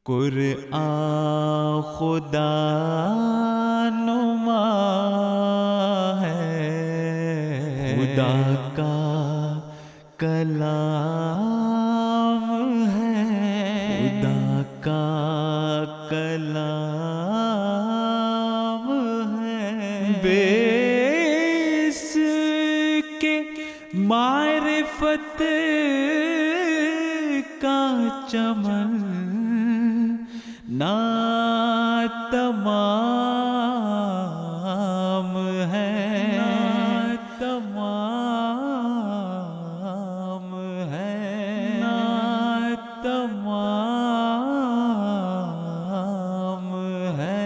قرآن خدا نما ہے، خدا کا کلام ہے، خدا کا کلام ہے، بے اس کے معرفت کا چمن نا تمام ہے، نا تمام ہے، نا تمام ہے۔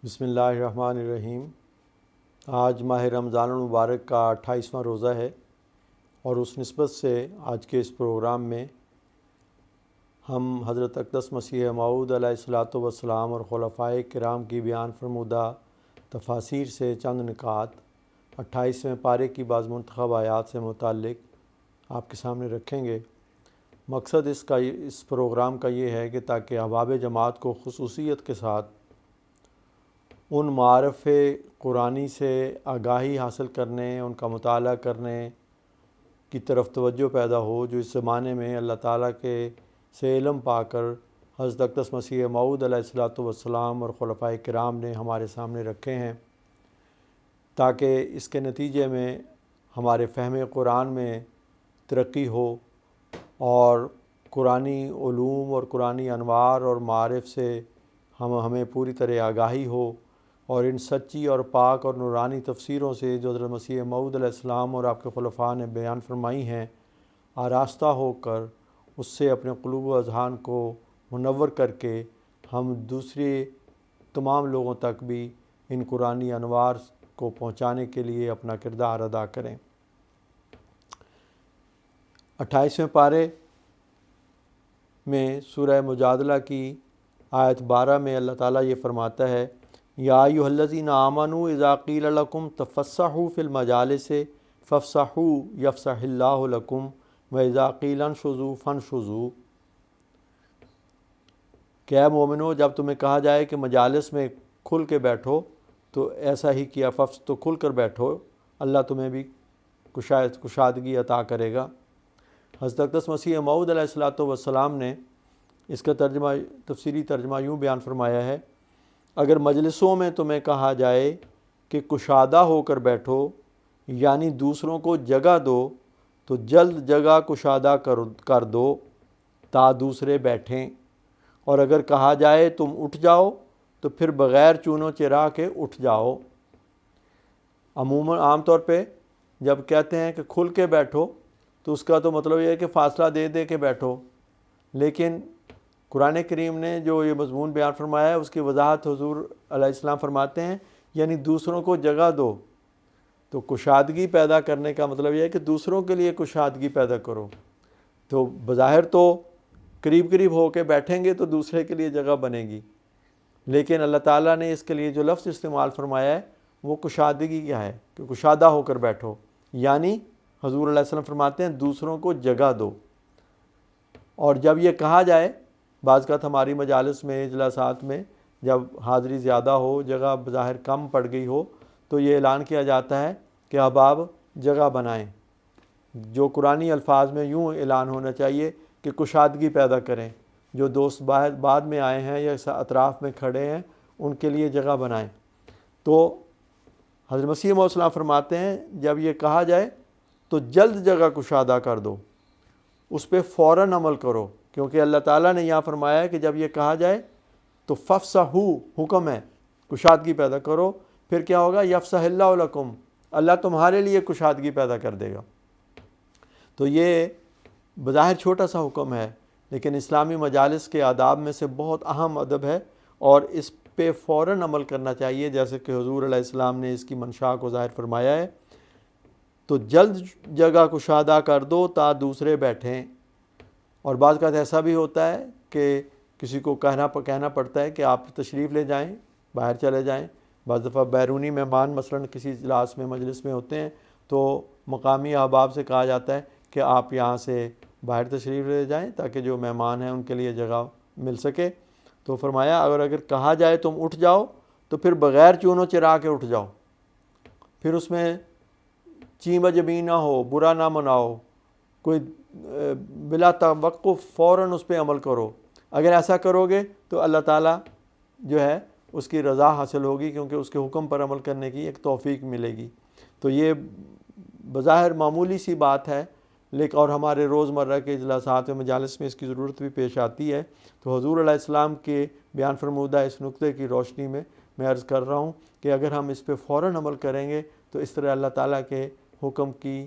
بسم اللہ الرحمن الرحیم۔ آج ماہ رمضان المبارک کا 28واں روزہ ہے، اور اس نسبت سے آج کے اس پروگرام میں ہم حضرت اقدس مسیح موعود علیہ الصلوۃ والسلام اور خلفائے کرام کی بیان فرمودہ تفاسیر سے چند نکات 28ویں پارے کی بعض منتخب آیات سے متعلق آپ کے سامنے رکھیں گے۔ مقصد اس پروگرام کا یہ ہے کہ تاکہ احباب جماعت کو خصوصیت کے ساتھ ان معارف قرآنی سے آگاہی حاصل کرنے، ان کا مطالعہ کرنے کی طرف توجہ پیدا ہو، جو اس زمانے میں اللہ تعالیٰ کے سے علم پا کر حضرت اقدس مسیح موعود علیہ الصلوۃ والسلام اور خلفائے کرام نے ہمارے سامنے رکھے ہیں، تاکہ اس کے نتیجے میں ہمارے فہم قرآن میں ترقی ہو اور قرآنی علوم اور قرآنی انوار اور معارف سے ہمیں پوری طرح آگاہی ہو، اور ان سچی اور پاک اور نورانی تفسیروں سے جو حضرت مسیح موعود علیہ السلام اور آپ کے خلفاء نے بیان فرمائی ہیں، آراستہ ہو کر اس سے اپنے قلوب و اذہان کو منور کر کے ہم دوسرے تمام لوگوں تک بھی ان قرآنی انوار کو پہنچانے کے لیے اپنا کردار ادا کریں۔ 28ویں پارے میں سورہ مجادلہ کی آیت 12 میں اللہ تعالیٰ یہ فرماتا ہے، یا ایھا الذین آمنوا اذا قیل لکم تفصحوا فی المجالس فافصحوا یفصح اللہ لکم واذا قیل انشزوا فانشزوا۔ کہ اے مومنو، جب تمہیں کہا جائے کہ مجالس میں کھل کے بیٹھو تو ایسا ہی کیا، تو کھل کر بیٹھو، اللہ تمہیں بھی کشادگی عطا کرے گا۔ حضرت اقدس مسیح موعود علیہ الصلوۃ والسلام نے اس کا تفسیری ترجمہ یوں بیان فرمایا ہے، اگر مجلسوں میں تمہیں کہا جائے کہ کشادہ ہو کر بیٹھو، یعنی دوسروں کو جگہ دو، تو جلد جگہ کشادہ کر دو تا دوسرے بیٹھیں، اور اگر کہا جائے تم اٹھ جاؤ تو پھر بغیر چونو چرا کے اٹھ جاؤ۔ عام طور پہ جب کہتے ہیں کہ کھل کے بیٹھو تو اس کا تو مطلب یہ ہے کہ فاصلہ دے دے کے بیٹھو، لیکن قرآن کریم نے جو یہ مضمون بیان فرمایا ہے اس کی وضاحت حضور علیہ السلام فرماتے ہیں، یعنی دوسروں کو جگہ دو۔ تو کشادگی پیدا کرنے کا مطلب یہ ہے کہ دوسروں کے لیے کشادگی پیدا کرو۔ تو بظاہر تو قریب قریب ہو کے بیٹھیں گے تو دوسرے کے لیے جگہ بنے گی، لیکن اللہ تعالیٰ نے اس کے لیے جو لفظ استعمال فرمایا ہے وہ کشادگی کیا ہے کہ کشادہ ہو کر بیٹھو، یعنی حضور علیہ السلام فرماتے ہیں دوسروں کو جگہ دو۔ اور جب یہ کہا جائے، بعض اوقات ہماری مجالس میں اجلاسات میں جب حاضری زیادہ ہو، جگہ بظاہر کم پڑ گئی ہو، تو یہ اعلان کیا جاتا ہے کہ احباب جگہ بنائیں۔ جو قرآنی الفاظ میں یوں اعلان ہونا چاہیے کہ کشادگی پیدا کریں، جو دوست بعد میں آئے ہیں یا اطراف میں کھڑے ہیں ان کے لیے جگہ بنائیں۔ تو حضرت مسیح موعود علیہ السلام فرماتے ہیں جب یہ کہا جائے تو جلد جگہ کشادہ کر دو، اس پہ فوراً عمل کرو، کیونکہ اللہ تعالیٰ نے یہاں فرمایا ہے کہ جب یہ کہا جائے تو فافصحوا حکم ہے، کشادگی پیدا کرو، پھر کیا ہوگا، یفصح اللہ لکم، اللہ تمہارے لیے کشادگی پیدا کر دے گا۔ تو یہ بظاہر چھوٹا سا حکم ہے، لیکن اسلامی مجالس کے آداب میں سے بہت اہم ادب ہے، اور اس پہ فوراً عمل کرنا چاہیے، جیسے کہ حضور علیہ السلام نے اس کی منشا کو ظاہر فرمایا ہے۔ تو جلد جگہ کشادہ کر دو تا دوسرے بیٹھیں۔ اور بعض کا ایسا بھی ہوتا ہے کہ کسی کو کہنا پڑتا ہے کہ آپ تشریف لے جائیں، باہر چلے جائیں۔ بعض دفعہ بیرونی مہمان مثلاً کسی اجلاس میں مجلس میں ہوتے ہیں تو مقامی احباب سے کہا جاتا ہے کہ آپ یہاں سے باہر تشریف لے جائیں تاکہ جو مہمان ہیں ان کے لیے جگہ مل سکے۔ تو فرمایا اگر کہا جائے تم اٹھ جاؤ تو پھر بغیر چونو چرا کے اٹھ جاؤ، پھر اس میں چیں بجبی نہ ہو، برا نہ مناؤ، کوئی بلا توقف فوراً اس پہ عمل کرو۔ اگر ایسا کرو گے تو اللہ تعالیٰ جو ہے اس کی رضا حاصل ہوگی، کیونکہ اس کے حکم پر عمل کرنے کی ایک توفیق ملے گی۔ تو یہ بظاہر معمولی سی بات ہے، لیکن اور ہمارے روزمرہ کے اجلاسات و مجالس میں اس کی ضرورت بھی پیش آتی ہے۔ تو حضور علیہ السلام کے بیان فرمودہ اس نقطے کی روشنی میں عرض کر رہا ہوں کہ اگر ہم اس پہ فوراً عمل کریں گے تو اس طرح اللہ تعالیٰ کے حکم کی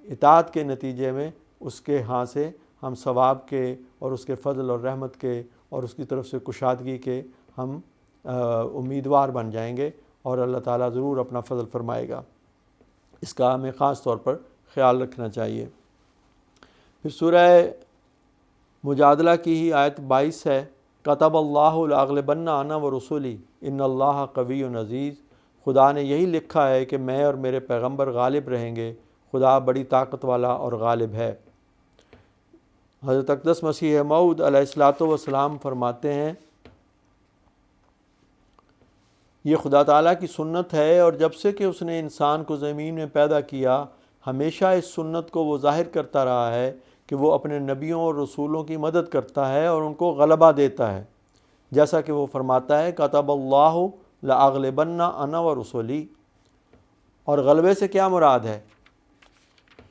اطاعت کے نتیجے میں اس کے ہاں سے ہم ثواب کے اور اس کے فضل اور رحمت کے اور اس کی طرف سے کشادگی کے ہم امیدوار بن جائیں گے، اور اللہ تعالیٰ ضرور اپنا فضل فرمائے گا۔ اس کا ہمیں خاص طور پر خیال رکھنا چاہیے۔ پھر سورہ مجادلہ کی ہی آیت 22 ہے، کتب اللہ لاغلبن انا ورسلی ان اللہ قوی عزیز، خدا نے یہی لکھا ہے کہ میں اور میرے پیغمبر غالب رہیں گے، خدا بڑی طاقت والا اور غالب ہے۔ حضرت اقدس مسیح موعود علیہ الصلوۃ والسلام فرماتے ہیں یہ خدا تعالیٰ کی سنت ہے، اور جب سے کہ اس نے انسان کو زمین میں پیدا کیا ہمیشہ اس سنت کو وہ ظاہر کرتا رہا ہے کہ وہ اپنے نبیوں اور رسولوں کی مدد کرتا ہے اور ان کو غلبہ دیتا ہے، جیسا کہ وہ فرماتا ہے کتب اللہ لاغلبن انا ورسلی۔ اور غلبے سے کیا مراد ہے؟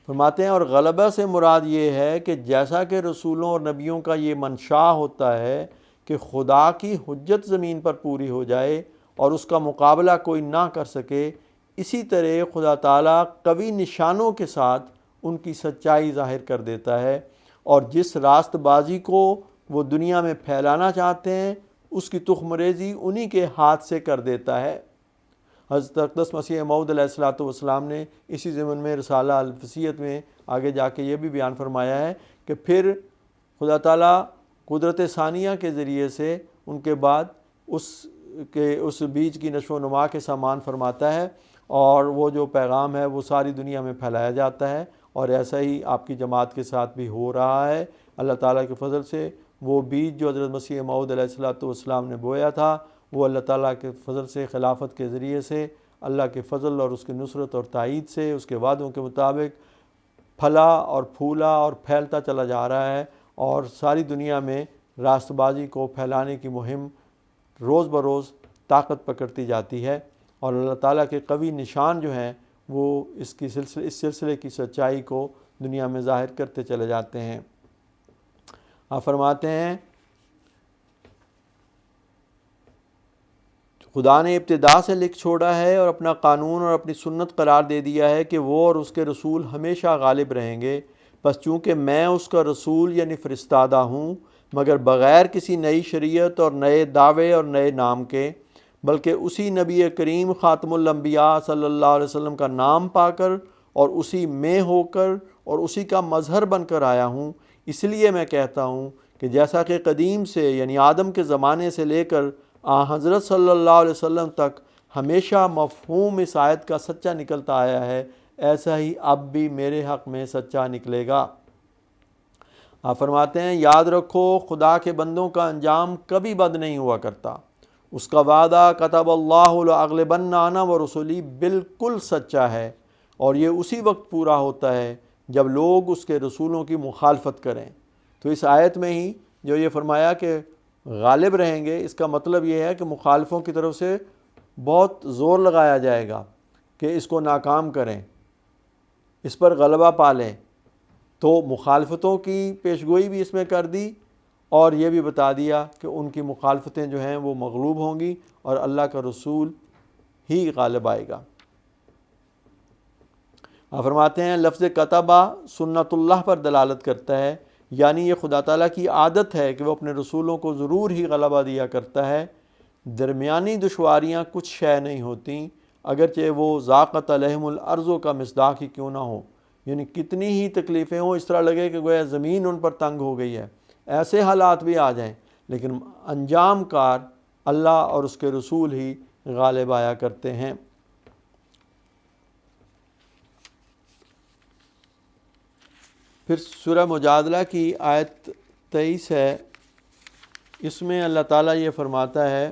فرماتے ہیں اور غلبہ سے مراد یہ ہے کہ جیسا کہ رسولوں اور نبیوں کا یہ منشا ہوتا ہے کہ خدا کی حجت زمین پر پوری ہو جائے اور اس کا مقابلہ کوئی نہ کر سکے، اسی طرح خدا تعالیٰ قوی نشانوں کے ساتھ ان کی سچائی ظاہر کر دیتا ہے، اور جس راست بازی کو وہ دنیا میں پھیلانا چاہتے ہیں اس کی تخم ریزی انہی کے ہاتھ سے کر دیتا ہے۔ حضرت اقدس مسیح موعود علیہ الصلوۃ والسلام نے اسی ضمن میں رسالہ الوصیت میں آگے جا کے یہ بھی بیان فرمایا ہے کہ پھر خدا تعالیٰ قدرت ثانیہ کے ذریعے سے ان کے بعد اس بیج کی نشو و نما کے سامان فرماتا ہے، اور وہ جو پیغام ہے وہ ساری دنیا میں پھیلایا جاتا ہے، اور ایسا ہی آپ کی جماعت کے ساتھ بھی ہو رہا ہے۔ اللہ تعالیٰ کے فضل سے وہ بیج جو حضرت مسیح موعود علیہ الصلوۃ والسلام نے بویا تھا وہ اللہ تعالیٰ کے فضل سے، خلافت کے ذریعے سے، اللہ کے فضل اور اس کی نصرت اور تائید سے، اس کے وعدوں کے مطابق پھلا اور پھولا اور پھیلتا چلا جا رہا ہے، اور ساری دنیا میں راست بازی کو پھیلانے کی مہم روز بروز طاقت پکڑتی جاتی ہے، اور اللہ تعالیٰ کے قوی نشان جو ہیں وہ اس سلسلے کی سچائی کو دنیا میں ظاہر کرتے چلے جاتے ہیں۔ آپ فرماتے ہیں خدا نے ابتدا سے لکھ چھوڑا ہے اور اپنا قانون اور اپنی سنت قرار دے دیا ہے کہ وہ اور اس کے رسول ہمیشہ غالب رہیں گے، بس چونکہ میں اس کا رسول یعنی فرستادہ ہوں، مگر بغیر کسی نئی شریعت اور نئے دعوے اور نئے نام کے، بلکہ اسی نبی کریم خاتم الانبیاء صلی اللہ علیہ وسلم کا نام پا کر اور اسی میں ہو کر اور اسی کا مظہر بن کر آیا ہوں۔ اس لیے میں کہتا ہوں کہ جیسا کہ قدیم سے یعنی آدم کے زمانے سے لے کر حضرت صلی اللہ علیہ وسلم تک ہمیشہ مفہوم اس آیت کا سچا نکلتا آیا ہے، ایسا ہی اب بھی میرے حق میں سچا نکلے گا۔ آپ فرماتے ہیں یاد رکھو خدا کے بندوں کا انجام کبھی بد نہیں ہوا کرتا، اس کا وعدہ کتب اللہ لاغلبن انا ورسلی بالکل سچا ہے، اور یہ اسی وقت پورا ہوتا ہے جب لوگ اس کے رسولوں کی مخالفت کریں۔ تو اس آیت میں ہی جو یہ فرمایا کہ غالب رہیں گے، اس کا مطلب یہ ہے کہ مخالفوں کی طرف سے بہت زور لگایا جائے گا کہ اس کو ناکام کریں، اس پر غلبہ پالیں۔ تو مخالفتوں کی پیشگوئی بھی اس میں کر دی، اور یہ بھی بتا دیا کہ ان کی مخالفتیں جو ہیں وہ مغلوب ہوں گی اور اللہ کا رسول ہی غالب آئے گا۔ آپ فرماتے ہیں لفظ کتبہ سنت اللہ پر دلالت کرتا ہے، یعنی یہ خدا تعالیٰ کی عادت ہے کہ وہ اپنے رسولوں کو ضرور ہی غلبہ دیا کرتا ہے۔ درمیانی دشواریاں کچھ شے نہیں ہوتیں، اگرچہ وہ ذاقت علیہم الارض کا مصداق ہی کیوں نہ ہو، یعنی کتنی ہی تکلیفیں ہوں، اس طرح لگے کہ گویا زمین ان پر تنگ ہو گئی ہے، ایسے حالات بھی آ جائیں، لیکن انجام کار اللہ اور اس کے رسول ہی غالب آیا کرتے ہیں۔ پھر سورہ مجادلہ کی آیت 23 ہے، اس میں اللہ تعالیٰ یہ فرماتا ہے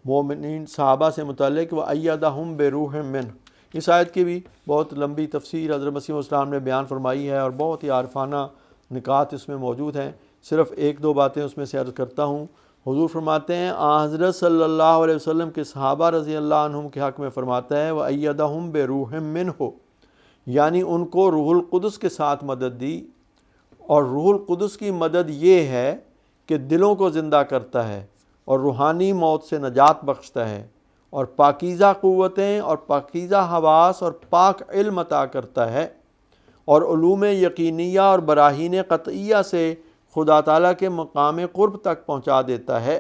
مومنین صحابہ سے متعلق وَأَيَّدَهُمْ بِرُوحٍ مِّنْهُ۔ اس آیت کی بھی بہت لمبی تفسیر حضرت مسیح علیہ السلام نے بیان فرمائی ہے اور بہت ہی عارفانہ نکات اس میں موجود ہیں، صرف ایک دو باتیں اس میں سے عرض کرتا ہوں۔ حضور فرماتے ہیں حضرت صلی اللہ علیہ وسلم کے صحابہ رضی اللہ عنہم کے حق میں فرماتا ہے وَأَيَّدَهُمْ بِرُوحٍ مِّنْهُ، یعنی ان کو روح القدس کے ساتھ مدد دی، اور روح القدس کی مدد یہ ہے کہ دلوں کو زندہ کرتا ہے اور روحانی موت سے نجات بخشتا ہے اور پاکیزہ قوتیں اور پاکیزہ حواس اور پاک علم عطا کرتا ہے اور علوم یقینیہ اور براہین قطعیہ سے خدا تعالیٰ کے مقام قرب تک پہنچا دیتا ہے۔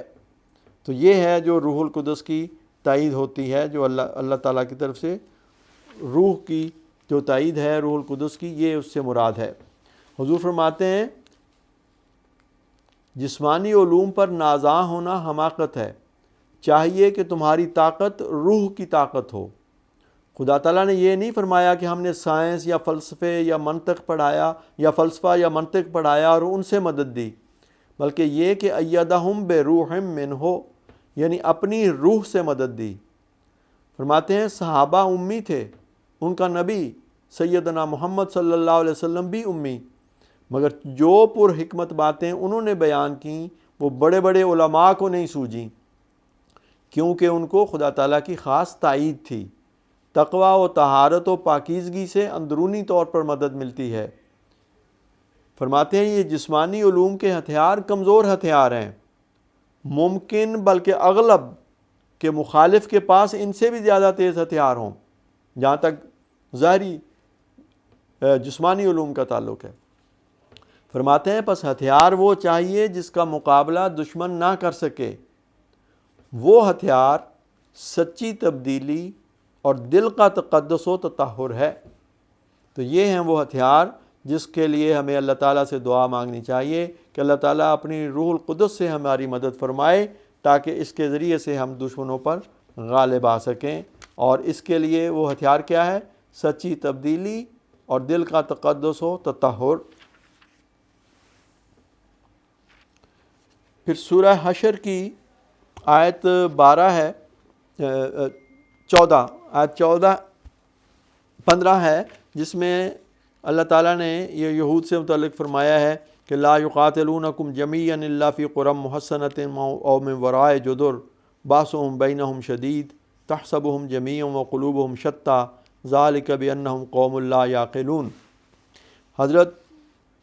تو یہ ہے جو روح القدس کی تائید ہوتی ہے، جو اللہ تعالیٰ کی طرف سے روح کی جو تائید ہے روح القدس کی، یہ اس سے مراد ہے۔ حضور فرماتے ہیں جسمانی علوم پر نازاں ہونا حماقت ہے، چاہیے کہ تمہاری طاقت روح کی طاقت ہو۔ خدا تعالیٰ نے یہ نہیں فرمایا کہ ہم نے سائنس یا فلسفے یا منطق پڑھایا یا فلسفہ یا منطق پڑھایا اور ان سے مدد دی، بلکہ یہ کہ ایدہم بروح منہ، یعنی اپنی روح سے مدد دی۔ فرماتے ہیں صحابہ امی تھے، ان کا نبی سیدنا محمد صلی اللہ علیہ وسلم بھی امی، مگر جو پر حکمت باتیں انہوں نے بیان کیں وہ بڑے بڑے علماء کو نہیں سوجیں، کیونکہ ان کو خدا تعالیٰ کی خاص تائید تھی۔ تقوی و طہارت و پاکیزگی سے اندرونی طور پر مدد ملتی ہے۔ فرماتے ہیں یہ جسمانی علوم کے ہتھیار کمزور ہتھیار ہیں، ممکن بلکہ اغلب کہ مخالف کے پاس ان سے بھی زیادہ تیز ہتھیار ہوں، جہاں تک ظاہری جسمانی علوم کا تعلق ہے۔ فرماتے ہیں پس ہتھیار وہ چاہیے جس کا مقابلہ دشمن نہ کر سکے، وہ ہتھیار سچی تبدیلی اور دل کا تقدس و تطہر ہے۔ تو یہ ہیں وہ ہتھیار جس کے لیے ہمیں اللہ تعالیٰ سے دعا مانگنی چاہیے کہ اللہ تعالیٰ اپنی روح القدس سے ہماری مدد فرمائے تاکہ اس کے ذریعے سے ہم دشمنوں پر غالب آ سکیں، اور اس کے لیے وہ ہتھیار کیا ہے؟ سچی تبدیلی اور دل کا تقدس و تطہر۔ پھر سورہ حشر کی آیت 12 ہے 14 آیت 15 ہے، جس میں اللہ تعالیٰ نے یہ یہود سے متعلق فرمایا ہے کہ لا یقاتلونکم جمیعا الا فی قری محصنۃ او من وراء جدر باسهم بینہم شدید تحسبهم جمیعا وقلوبهم شتیٰ ذالک بانہم قوم لا یعقلون۔ حضرت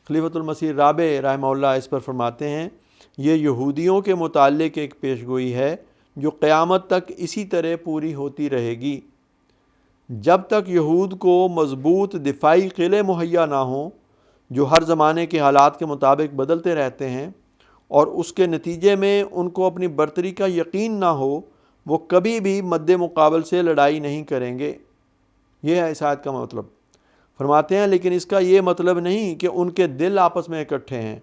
خلیفۃ المسیح رابع رحمہ اللہ اس پر فرماتے ہیں یہ یہودیوں کے متعلق ایک پیشگوئی ہے جو قیامت تک اسی طرح پوری ہوتی رہے گی، جب تک یہود کو مضبوط دفاعی قلعے مہیا نہ ہوں جو ہر زمانے کے حالات کے مطابق بدلتے رہتے ہیں، اور اس کے نتیجے میں ان کو اپنی برتری کا یقین نہ ہو، وہ کبھی بھی مد مقابل سے لڑائی نہیں کریں گے۔ یہ ہے اس آیت کا مطلب۔ فرماتے ہیں لیکن اس کا یہ مطلب نہیں کہ ان کے دل آپس میں اکٹھے ہیں،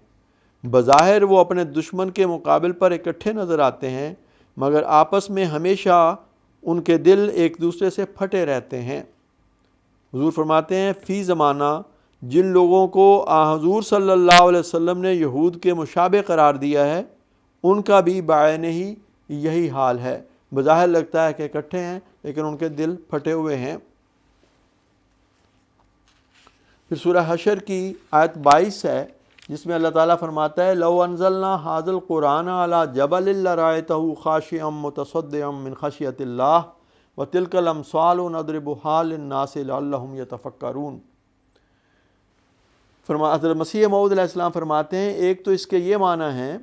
بظاہر وہ اپنے دشمن کے مقابل پر اکٹھے نظر آتے ہیں، مگر آپس میں ہمیشہ ان کے دل ایک دوسرے سے پھٹے رہتے ہیں۔ حضور فرماتے ہیں فی زمانہ جن لوگوں کو حضور صلی اللہ علیہ وسلم نے یہود کے مشابہ قرار دیا ہے، ان کا بھی بعین ہی یہی حال ہے، بظاہر لگتا ہے کہ اکٹھے ہیں لیکن ان کے دل پھٹے ہوئے ہیں۔ پھر سورہ حشر کی آیت 22 ہے، جس میں اللہ تعالیٰ فرماتا ہے لو انزلنا ھذا القرآن علی جبل لرأیتہ خاشعا متصدعا من خشیۃ اللہ وتلک الامثال نضربها للناس لعلہم یتفکرون۔ حضرت مسیح موعود علیہ السلام فرماتے ہیں ایک تو اس کے یہ معنی ہیں،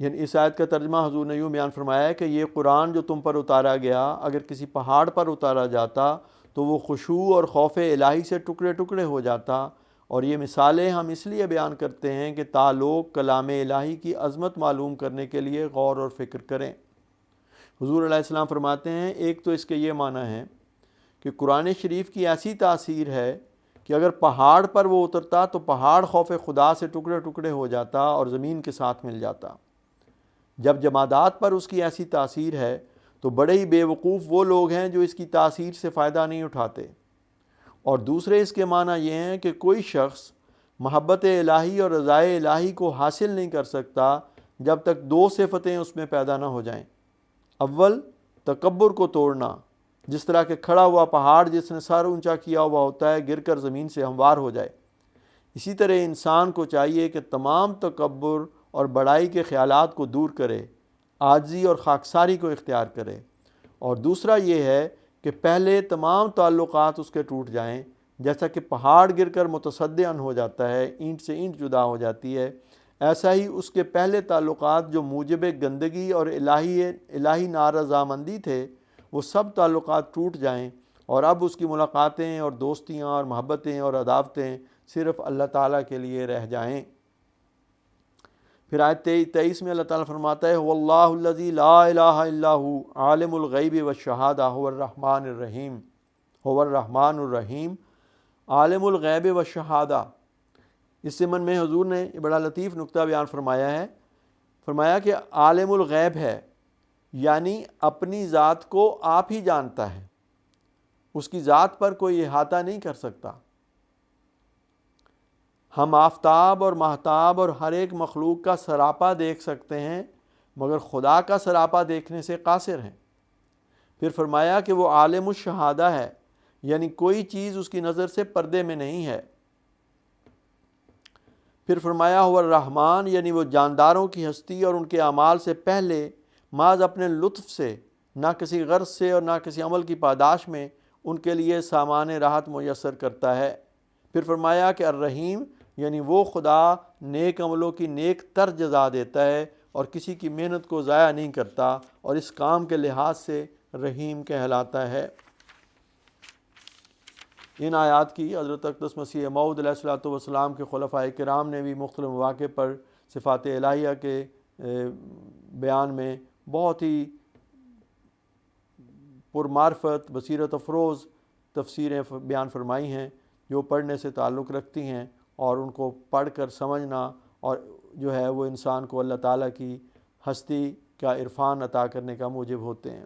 یعنی اس آیت کا ترجمہ حضور نے یوں بیان فرمایا ہے کہ یہ قرآن جو تم پر اتارا گیا اگر کسی پہاڑ پر اتارا جاتا تو وہ خشوع اور خوف الہی سے ٹکڑے ٹکڑے ہو جاتا، اور یہ مثالیں ہم اس لیے بیان کرتے ہیں کہ تا لوگ کلام الہی کی عظمت معلوم کرنے کے لیے غور اور فکر کریں۔ حضور علیہ السلام فرماتے ہیں ایک تو اس کے یہ معنی ہے کہ قرآن شریف کی ایسی تاثیر ہے کہ اگر پہاڑ پر وہ اترتا تو پہاڑ خوف خدا سے ٹکڑے ٹکڑے ہو جاتا اور زمین کے ساتھ مل جاتا۔ جب جمادات پر اس کی ایسی تاثیر ہے تو بڑے ہی بے وقوف وہ لوگ ہیں جو اس کی تاثیر سے فائدہ نہیں اٹھاتے، اور دوسرے اس کے معنی یہ ہیں کہ کوئی شخص محبت الہی اور رضائے الہی کو حاصل نہیں کر سکتا جب تک دو صفتیں اس میں پیدا نہ ہو جائیں۔ اول، تکبر کو توڑنا، جس طرح کہ کھڑا ہوا پہاڑ جس نے سر اونچا کیا ہوا ہوتا ہے گر کر زمین سے ہموار ہو جائے، اسی طرح انسان کو چاہیے کہ تمام تکبر اور بڑائی کے خیالات کو دور کرے، عاجزی اور خاکساری کو اختیار کرے۔ اور دوسرا یہ ہے کہ پہلے تمام تعلقات اس کے ٹوٹ جائیں، جیسا کہ پہاڑ گر کر متصدعاً ہو جاتا ہے، اینٹ سے اینٹ جدا ہو جاتی ہے، ایسا ہی اس کے پہلے تعلقات جو موجب گندگی اور الہی نارضامندی تھے وہ سب تعلقات ٹوٹ جائیں، اور اب اس کی ملاقاتیں اور دوستیاں اور محبتیں اور عداوتیں صرف اللہ تعالیٰ کے لیے رہ جائیں۔ پھر آیت 23 میں اللہ تعالیٰ فرماتا ہے واللہ الذی لا الہ الا ہو عالم الغیب والشہادہ هو الرحمن الرحیم۔ عالم الغیب والشہادہ، اس ضمن میں حضور نے یہ بڑا لطیف نکتہ بیان فرمایا ہے، فرمایا کہ عالم الغیب ہے، یعنی اپنی ذات کو آپ ہی جانتا ہے، اس کی ذات پر کوئی احاطہ نہیں کر سکتا۔ ہم آفتاب اور ماہتاب اور ہر ایک مخلوق کا سراپا دیکھ سکتے ہیں، مگر خدا کا سراپا دیکھنے سے قاصر ہیں۔ پھر فرمایا کہ وہ عالم الشہادہ ہے، یعنی کوئی چیز اس کی نظر سے پردے میں نہیں ہے۔ پھر فرمایا ہوا الرحمن، یعنی وہ جانداروں کی ہستی اور ان کے اعمال سے پہلے محض اپنے لطف سے، نہ کسی غرض سے اور نہ کسی عمل کی پاداش میں ان کے لیے سامان راحت میسر کرتا ہے۔ پھر فرمایا کہ الرحیم، یعنی وہ خدا نیک عملوں کی نیک تر جزا دیتا ہے اور کسی کی محنت کو ضائع نہیں کرتا، اور اس کام کے لحاظ سے رحیم کہلاتا ہے۔ ان آیات کی حضرت اقدس مسیح موعود علیہ الصلوۃ والسلام کے خلفائے کرام نے بھی مختلف مواقع پر صفات الہیہ کے بیان میں بہت ہی پرمعرفت، بصیرت افروز تفسیریں بیان فرمائی ہیں، جو پڑھنے سے تعلق رکھتی ہیں، اور ان کو پڑھ کر سمجھنا اور جو ہے وہ انسان کو اللہ تعالیٰ کی ہستی کا عرفان عطا کرنے کا موجب ہوتے ہیں۔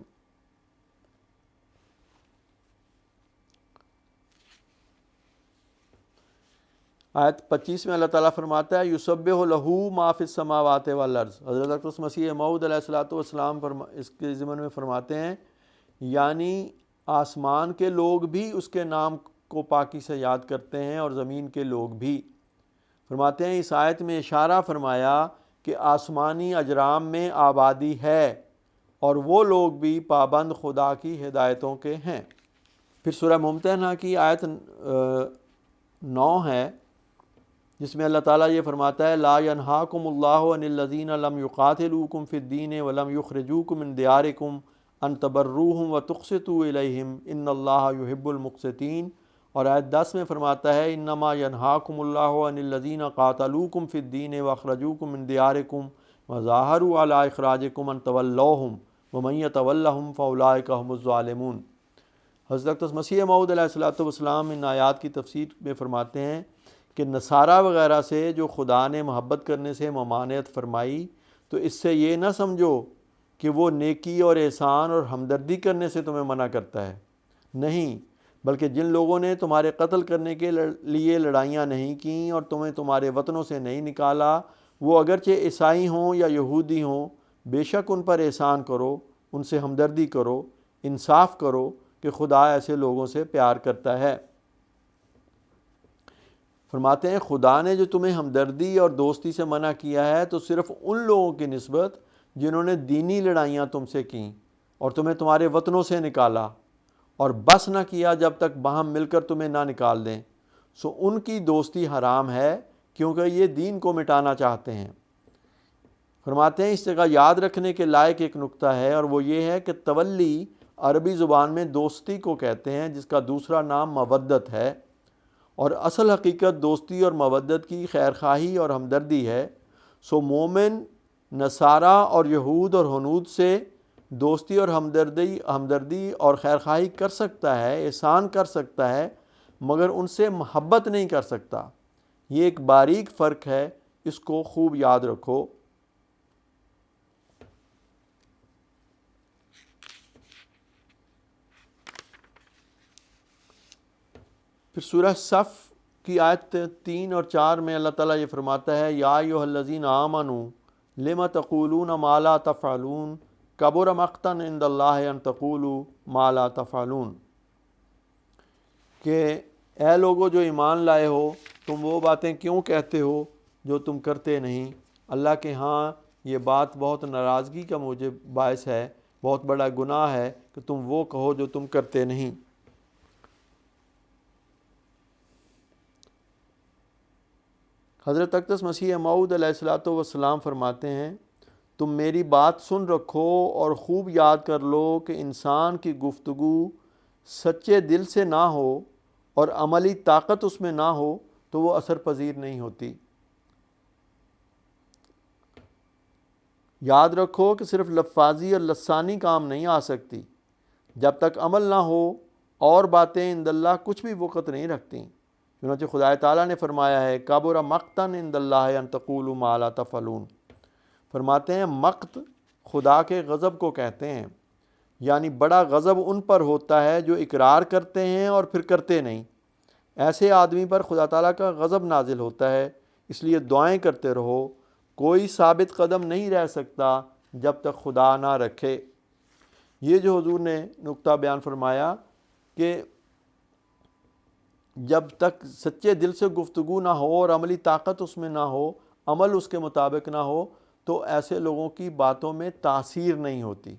آیت 25 میں اللہ تعالیٰ فرماتا ہے یسبح لہ ما فی السماوات والارض۔ حضرت اقدس مسیح موعود علیہ الصلوۃ والسلام اس کے ضمن میں فرماتے ہیں یعنی آسمان کے لوگ بھی اس کے نام کو پاکی سے یاد کرتے ہیں اور زمین کے لوگ بھی۔ فرماتے ہیں اس آیت میں اشارہ فرمایا کہ آسمانی اجرام میں آبادی ہے اور وہ لوگ بھی پابند خدا کی ہدایتوں کے ہیں۔ پھر سورہ ممتحنہ کی آیت 9 ہے، جس میں اللہ تعالیٰ یہ فرماتا ہے لا ینہاکم اللہ عن الذین لم یقاتلوکم فی الدین ولم یخرجوکم من دیارکم ان تبروہم وتقسطوا الیہم ان اللہ یحب المقسطین۔ اور آیت 10 میں فرماتا ہے انما ینہاکم اللہ عن الذین قاتلوکم فی الدین واخرجوکم من دیارکم وظاہروا علی اخراجکم ان تولوہم ومن یتولہم فاولئک هم الظالمون۔ حضرت مسیح موعود علیہ الصلوۃ والسلام ان آیات کی تفسیر میں فرماتے ہیں کہ نصارہ وغیرہ سے جو خدا نے محبت کرنے سے ممانعت فرمائی، تو اس سے یہ نہ سمجھو کہ وہ نیکی اور احسان اور ہمدردی کرنے سے تمہیں منع کرتا ہے، نہیں، بلکہ جن لوگوں نے تمہارے قتل کرنے کے لیے لڑائیاں نہیں کیں اور تمہیں تمہارے وطنوں سے نہیں نکالا، وہ اگرچہ عیسائی ہوں یا یہودی ہوں، بے شک ان پر احسان کرو، ان سے ہمدردی کرو، انصاف کرو کہ خدا ایسے لوگوں سے پیار کرتا ہے۔ فرماتے ہیں خدا نے جو تمہیں ہمدردی اور دوستی سے منع کیا ہے تو صرف ان لوگوں کی نسبت جنہوں نے دینی لڑائیاں تم سے کیں اور تمہیں تمہارے وطنوں سے نکالا اور بس نہ کیا جب تک باہم مل کر تمہیں نہ نکال دیں، سو ان کی دوستی حرام ہے کیونکہ یہ دین کو مٹانا چاہتے ہیں۔ فرماتے ہیں اس جگہ یاد رکھنے کے لائق ایک نکتہ ہے، اور وہ یہ ہے کہ تولی عربی زبان میں دوستی کو کہتے ہیں، جس کا دوسرا نام مودت ہے، اور اصل حقیقت دوستی اور مودت کی خیرخواہی اور ہمدردی ہے۔ سو مومن نصارہ اور یہود اور ہنود سے دوستی اور ہمدردی اور خیرخواہی کر سکتا ہے، احسان کر سکتا ہے، مگر ان سے محبت نہیں کر سکتا۔ یہ ایک باریک فرق ہے، اس کو خوب یاد رکھو۔ پھر سورہ صف کی آیت 3 اور 4 میں اللہ تعالیٰ یہ فرماتا ہے یا ایھا الذین آمنوا لم تقولون ما لا تفعلون کبر مقتا عند اللہ ان تقولوا ما لا تفعلون، کہ اے لوگو جو ایمان لائے ہو، تم وہ باتیں کیوں کہتے ہو جو تم کرتے نہیں؟ اللہ کے ہاں یہ بات بہت ناراضگی کا موجب باعث ہے، بہت بڑا گناہ ہے کہ تم وہ کہو جو تم کرتے نہیں۔ حضرت اقدس مسیح موعود علیہ الصلوۃ والسلام فرماتے ہیں تم میری بات سن رکھو اور خوب یاد کر لو کہ انسان کی گفتگو سچے دل سے نہ ہو اور عملی طاقت اس میں نہ ہو تو وہ اثر پذیر نہیں ہوتی۔ یاد رکھو کہ صرف لفاظی اور لسانی کام نہیں آ سکتی، جب تک عمل نہ ہو اور باتیں عند اللہ کچھ بھی وقت نہیں رکھتیں۔ چنانچہ خدا تعالیٰ نے فرمایا ہے کبر مقتا عند اللہ ان تقولوا ما لا تفعلون، فرماتے ہیں مقت خدا کے غضب کو کہتے ہیں، یعنی بڑا غضب ان پر ہوتا ہے جو اقرار کرتے ہیں اور پھر کرتے نہیں۔ ایسے آدمی پر خدا تعالیٰ کا غضب نازل ہوتا ہے، اس لیے دعائیں کرتے رہو۔ کوئی ثابت قدم نہیں رہ سکتا جب تک خدا نہ رکھے۔ یہ جو حضور نے نقطہ بیان فرمایا کہ جب تک سچے دل سے گفتگو نہ ہو اور عملی طاقت اس میں نہ ہو، عمل اس کے مطابق نہ ہو، تو ایسے لوگوں کی باتوں میں تاثیر نہیں ہوتی۔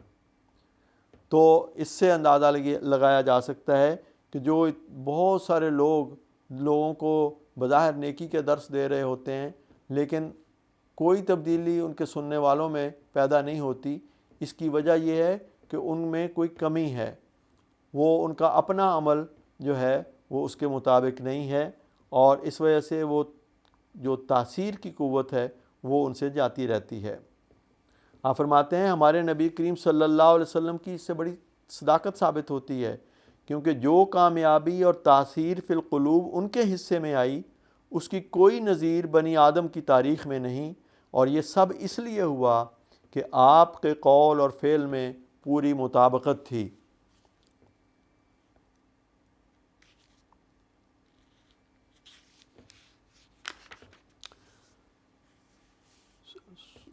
تو اس سے اندازہ لگایا جا سکتا ہے کہ جو بہت سارے لوگوں کو بظاہر نیکی کے درس دے رہے ہوتے ہیں لیکن کوئی تبدیلی ان کے سننے والوں میں پیدا نہیں ہوتی، اس کی وجہ یہ ہے کہ ان میں کوئی کمی ہے، وہ ان کا اپنا عمل جو ہے وہ اس کے مطابق نہیں ہے، اور اس وجہ سے وہ جو تاثیر کی قوت ہے وہ ان سے جاتی رہتی ہے۔ آپ فرماتے ہیں ہمارے نبی کریم صلی اللہ علیہ وسلم کی اس سے بڑی صداقت ثابت ہوتی ہے، کیونکہ جو کامیابی اور تاثیر فی القلوب ان کے حصے میں آئی اس کی کوئی نظیر بنی آدم کی تاریخ میں نہیں، اور یہ سب اس لیے ہوا کہ آپ کے قول اور فعل میں پوری مطابقت تھی۔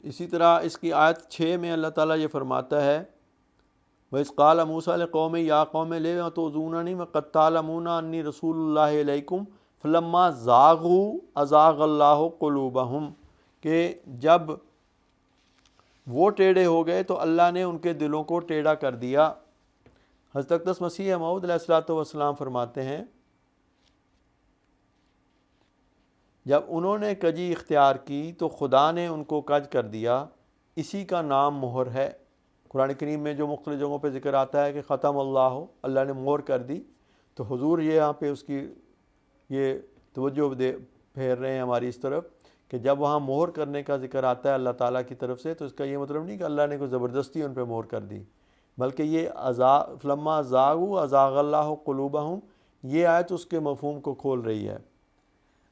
اسی طرح اس کی آیت 6 میں اللہ تعالیٰ یہ فرماتا ہے وَإِذْ قَالَ مُوسَىٰ لِقَوْمِهِ يَا قَوْمِ لِمَ تُؤْذُونَنِي وَقَدْ تَعْلَمُونَ أَنِّي رَسُولُ اللَّهِ إِلَيْكُمْ فَلَمَّا زَاغُوا أَزَاغَ اللَّهُ قُلُوبَهُمْ، کہ جب وہ ٹیڑھے ہو گئے تو اللہ نے ان کے دلوں کو ٹیڑھا کر دیا۔ حضرت اقدس مسیح موعود علیہ الصلوۃ والسلام فرماتے ہیں جب انہوں نے کجی اختیار کی تو خدا نے ان کو کج کر دیا، اسی کا نام مہر ہے۔ قرآن کریم میں جو مختلف جگہوں پہ ذکر آتا ہے کہ ختم اللہ نے مہر کر دی، تو حضور یہ یہاں پہ اس کی یہ توجہ پھیر رہے ہیں ہماری اس طرف کہ جب وہاں مہر کرنے کا ذکر آتا ہے اللہ تعالیٰ کی طرف سے تو اس کا یہ مطلب نہیں کہ اللہ نے کوئی زبردستی ان پہ مہر کر دی، بلکہ یہ فلما زاغوا ازاغ اللہ قلوبہم، یہ آیت اس کے مفہوم کو کھول رہی ہے۔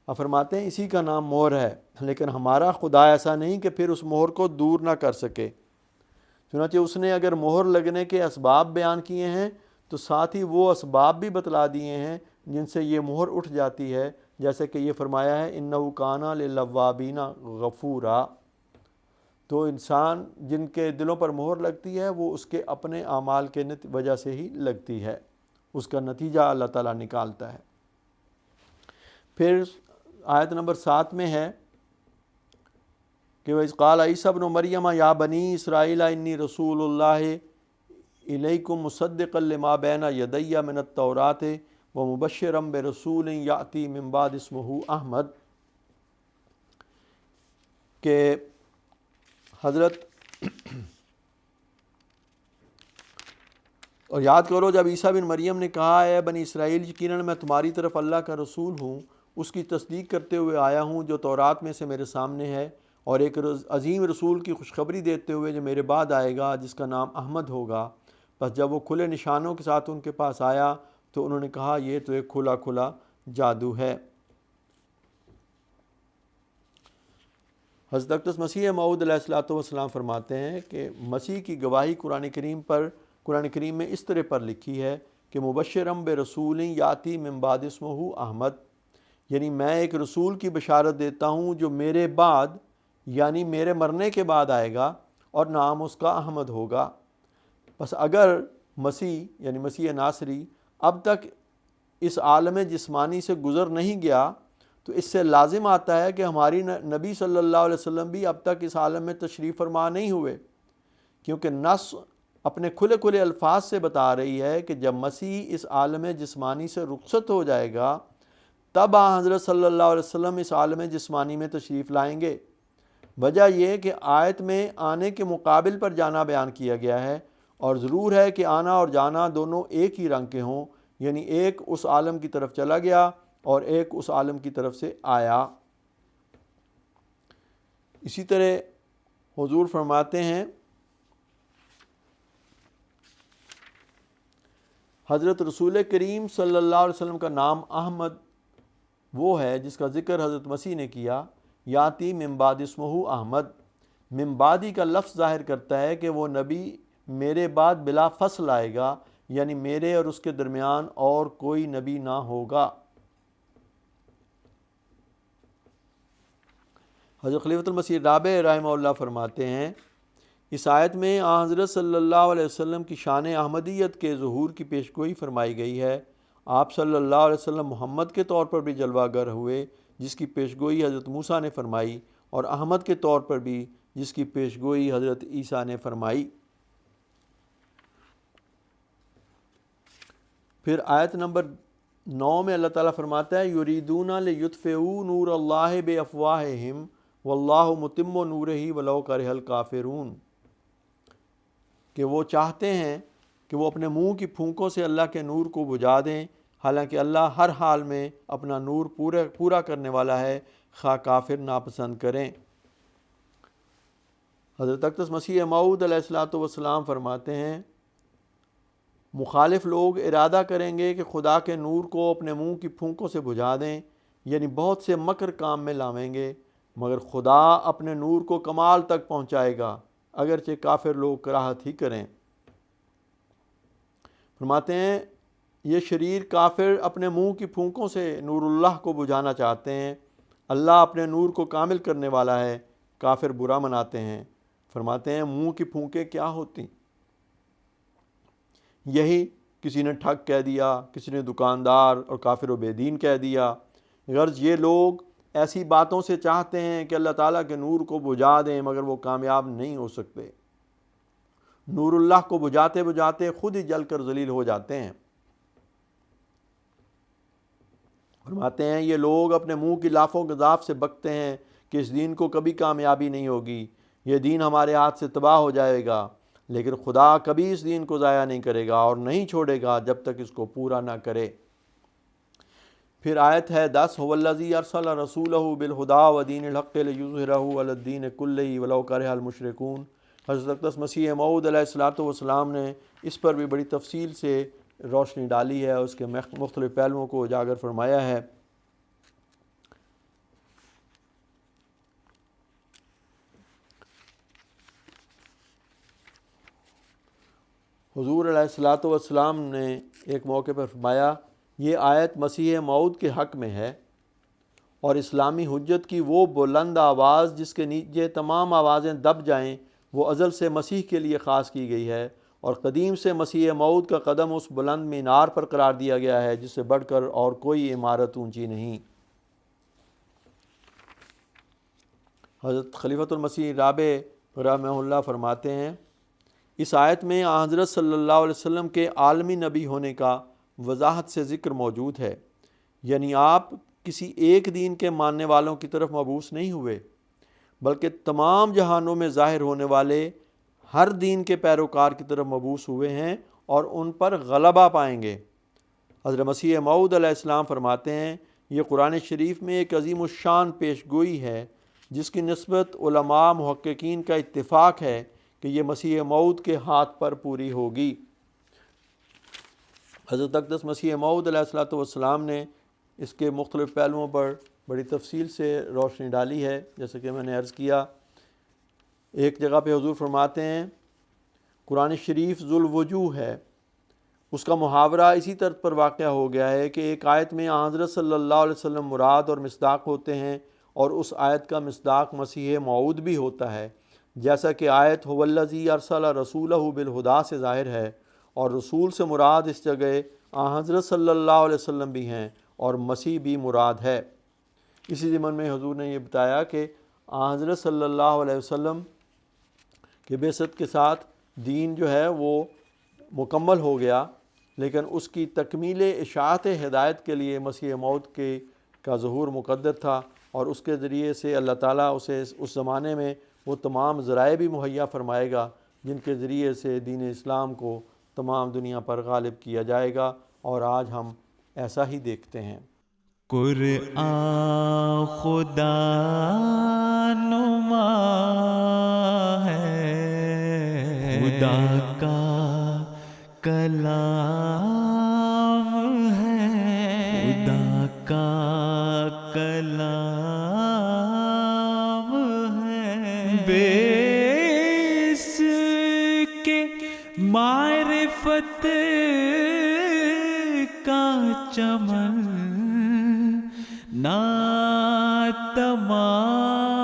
اب فرماتے ہیں اسی کا نام مہر ہے، لیکن ہمارا خدا ایسا نہیں کہ پھر اس مہر کو دور نہ کر سکے۔ چنانچہ اس نے اگر مہر لگنے کے اسباب بیان کیے ہیں تو ساتھ ہی وہ اسباب بھی بتلا دیے ہیں جن سے یہ مہر اٹھ جاتی ہے، جیسے کہ یہ فرمایا ہے اِنَّهُ كَانَ لِلْأَوَّابِينَ غَفُورًا۔ تو انسان جن کے دلوں پر مہر لگتی ہے وہ اس کے اپنے اعمال کے وجہ سے ہی لگتی ہے، اس کا نتیجہ اللہ تعالیٰ نکالتا ہے۔ پھر آیت نمبر 7 میں ہے کہ وَإِذْ قَالَ عِيسَىٰ ابْنُ مَرْيَمَ يَا بَنِي إِسْرَائِيلَ إِنِّي رَسُولُ اللَّهِ إِلَيْكُمْ مُصَدِّقًا لِمَا بَيْنَ يَدَيَّ مِنَ التَّوْرَاةِ وَمُبَشِّرًا بِرَسُولٍ يَأْتِي مِن بَعْدِي اسْمُهُ أَحْمَدُ، کہ حضرت اور یاد کرو جب عیسیٰ بن مریم نے کہا اے بنی اسرائیل یقیناً میں تمہاری طرف اللہ کا رسول ہوں، اس کی تصدیق کرتے ہوئے آیا ہوں جو تورات میں سے میرے سامنے ہے، اور ایک عظیم رسول کی خوشخبری دیتے ہوئے جو میرے بعد آئے گا جس کا نام احمد ہوگا۔ بس جب وہ کھلے نشانوں کے ساتھ ان کے پاس آیا تو انہوں نے کہا یہ تو ایک کھلا کھلا جادو ہے۔ حضرت اقدس مسیح موعود علیہ الصلوۃ والسلام فرماتے ہیں کہ مسیح کی گواہی قرآن کریم میں اس طرح پر لکھی ہے کہ مبشرم برسول یاتی من بعد اسمہ احمد، یعنی میں ایک رسول کی بشارت دیتا ہوں جو میرے بعد یعنی میرے مرنے کے بعد آئے گا اور نام اس کا احمد ہوگا۔ بس اگر مسیح یعنی مسیح ناصری اب تک اس عالم جسمانی سے گزر نہیں گیا تو اس سے لازم آتا ہے کہ ہماری نبی صلی اللہ علیہ وسلم بھی اب تک اس عالم میں تشریف فرما نہیں ہوئے، کیونکہ نص اپنے کھلے کھلے الفاظ سے بتا رہی ہے کہ جب مسیح اس عالم جسمانی سے رخصت ہو جائے گا تب حضرت صلی اللہ علیہ وسلم اس عالم جسمانی میں تشریف لائیں گے۔ وجہ یہ کہ آیت میں آنے کے مقابل پر جانا بیان کیا گیا ہے، اور ضرور ہے کہ آنا اور جانا دونوں ایک ہی رنگ کے ہوں، یعنی ایک اس عالم کی طرف چلا گیا اور ایک اس عالم کی طرف سے آیا۔ اسی طرح حضور فرماتے ہیں، حضرت رسول کریم صلی اللہ علیہ وسلم کا نام احمد وہ ہے جس کا ذکر حضرت مسیح نے کیا، یاتی من بعد اسمہ احمد۔ من بعدی کا لفظ ظاہر کرتا ہے کہ وہ نبی میرے بعد بلا فصل آئے گا، یعنی میرے اور اس کے درمیان اور کوئی نبی نہ ہوگا۔ حضرت خلیفۃ المسیح رابع رحمہ اللہ فرماتے ہیں، اس آیت میں حضرت صلی اللہ علیہ وسلم کی شان احمدیت کے ظہور کی پیشگوئی فرمائی گئی ہے۔ آپ صلی اللہ علیہ وسلم محمد کے طور پر بھی جلوہ گر ہوئے جس کی پیشگوئی حضرت موسیٰ نے فرمائی، اور احمد کے طور پر بھی جس کی پیشگوئی حضرت عیسیٰ نے فرمائی۔ پھر آیت نمبر 9 میں اللہ تعالیٰ فرماتا ہے، یریدون لیطفئوا نور اللہ بافواہہم واللہ متم نورہ ولو کرہ الکافرون، کہ وہ چاہتے ہیں کہ وہ اپنے منہ کی پھونکوں سے اللہ کے نور کو بجھا دیں، حالانکہ اللہ ہر حال میں اپنا نور پورا کرنے والا ہے، خواہ کافر ناپسند کریں۔ حضرت اقدس مسیح موعود علیہ السلام فرماتے ہیں، مخالف لوگ ارادہ کریں گے کہ خدا کے نور کو اپنے منہ کی پھونکوں سے بجھا دیں، یعنی بہت سے مکر کام میں لاویں گے، مگر خدا اپنے نور کو کمال تک پہنچائے گا اگرچہ کافر لوگ کراہت ہی کریں۔ فرماتے ہیں یہ شریر کافر اپنے منہ کی پھونکوں سے نور اللہ کو بجھانا چاہتے ہیں، اللہ اپنے نور کو کامل کرنے والا ہے، کافر برا مناتے ہیں۔ فرماتے ہیں منہ کی پھونکیں کیا ہوتی؟ یہی کسی نے ٹھگ کہہ دیا، کسی نے دکاندار اور کافر و بے دین کہہ دیا۔ غرض یہ لوگ ایسی باتوں سے چاہتے ہیں کہ اللہ تعالیٰ کے نور کو بجھا دیں، مگر وہ کامیاب نہیں ہو سکتے۔ نور اللہ کو بجھاتے بجھاتے خود ہی جل کر ذلیل ہو جاتے ہیں۔ فرماتے ہیں یہ لوگ اپنے منہ کی لافوں گزاف سے بکتے ہیں کہ اس دین کو کبھی کامیابی نہیں ہوگی، یہ دین ہمارے ہاتھ سے تباہ ہو جائے گا، لیکن خدا کبھی اس دین کو ضائع نہیں کرے گا اور نہیں چھوڑے گا جب تک اس کو پورا نہ کرے۔ پھر آیت ہے 10، هو الذی ارسل رسولہ بالہدی ودین الحق لیظہرہ علی الدین کلہ ولو کرہ المشرکون۔ حضرت اقدس مسیح موعود علیہ السلام نے اس پر بھی بڑی تفصیل سے روشنی ڈالی ہے، اس کے مختلف پہلوؤں کو اجاگر فرمایا ہے۔ حضور علیہ السلام نے ایک موقع پر فرمایا، یہ آیت مسیح موعود کے حق میں ہے اور اسلامی حجت کی وہ بلند آواز جس کے نیچے تمام آوازیں دب جائیں وہ ازل سے مسیح کے لیے خاص کی گئی ہے، اور قدیم سے مسیح موعود کا قدم اس بلند مینار پر قرار دیا گیا ہے جس سے بڑھ کر اور کوئی عمارت اونچی نہیں۔ حضرت خلیفۃ المسیح رابع رحمہ اللہ فرماتے ہیں، اس آیت میں حضرت صلی اللہ علیہ وسلم کے عالمی نبی ہونے کا وضاحت سے ذکر موجود ہے، یعنی آپ کسی ایک دین کے ماننے والوں کی طرف مبعوث نہیں ہوئے بلکہ تمام جہانوں میں ظاہر ہونے والے ہر دین کے پیروکار کی طرف مبعوث ہوئے ہیں اور ان پر غلبہ پائیں گے۔ حضرت مسیح موعود علیہ السلام فرماتے ہیں، یہ قرآن شریف میں ایک عظیم الشان پیش گوئی ہے جس کی نسبت علماء محققین کا اتفاق ہے کہ یہ مسیح موعود کے ہاتھ پر پوری ہوگی۔ حضرت اقدس مسیح موعود علیہ السلام نے اس کے مختلف پہلوؤں پر بڑی تفصیل سے روشنی ڈالی ہے، جیسے کہ میں نے عرض کیا۔ ایک جگہ پہ حضور فرماتے ہیں، قرآن شریف ذو الوجوہ ہے اس کا محاورہ اسی طرز پر واقع ہو گیا ہے کہ ایک آیت میں حضرت صلی اللہ علیہ وسلم مراد اور مصداق ہوتے ہیں، اور اس آیت کا مصداق مسیح موعود بھی ہوتا ہے، جیسا کہ آیت هو الذی ارسل رسولہ بالہدیٰ سے ظاہر ہے، اور رسول سے مراد اس جگہ حضرت صلی اللہ علیہ وسلم بھی ہیں اور مسیح بھی مراد ہے۔ اسی ضمن میں حضور نے یہ بتایا کہ حضرت صلی اللہ علیہ وسلم کے بعثت کے ساتھ دین جو ہے وہ مکمل ہو گیا، لیکن اس کی تکمیل اشاعت ہدایت کے لیے مسیح موعود کا ظہور مقدر تھا، اور اس کے ذریعے سے اللہ تعالیٰ اسے اس زمانے میں وہ تمام ذرائع بھی مہیا فرمائے گا جن کے ذریعے سے دین اسلام کو تمام دنیا پر غالب کیا جائے گا، اور آج ہم ایسا ہی دیکھتے ہیں۔ قرآن خدا نما ہے، خدا کا کلام ہے، خدا کا کلام ہے، بے اس کے معرفت کا چمن نہ تمام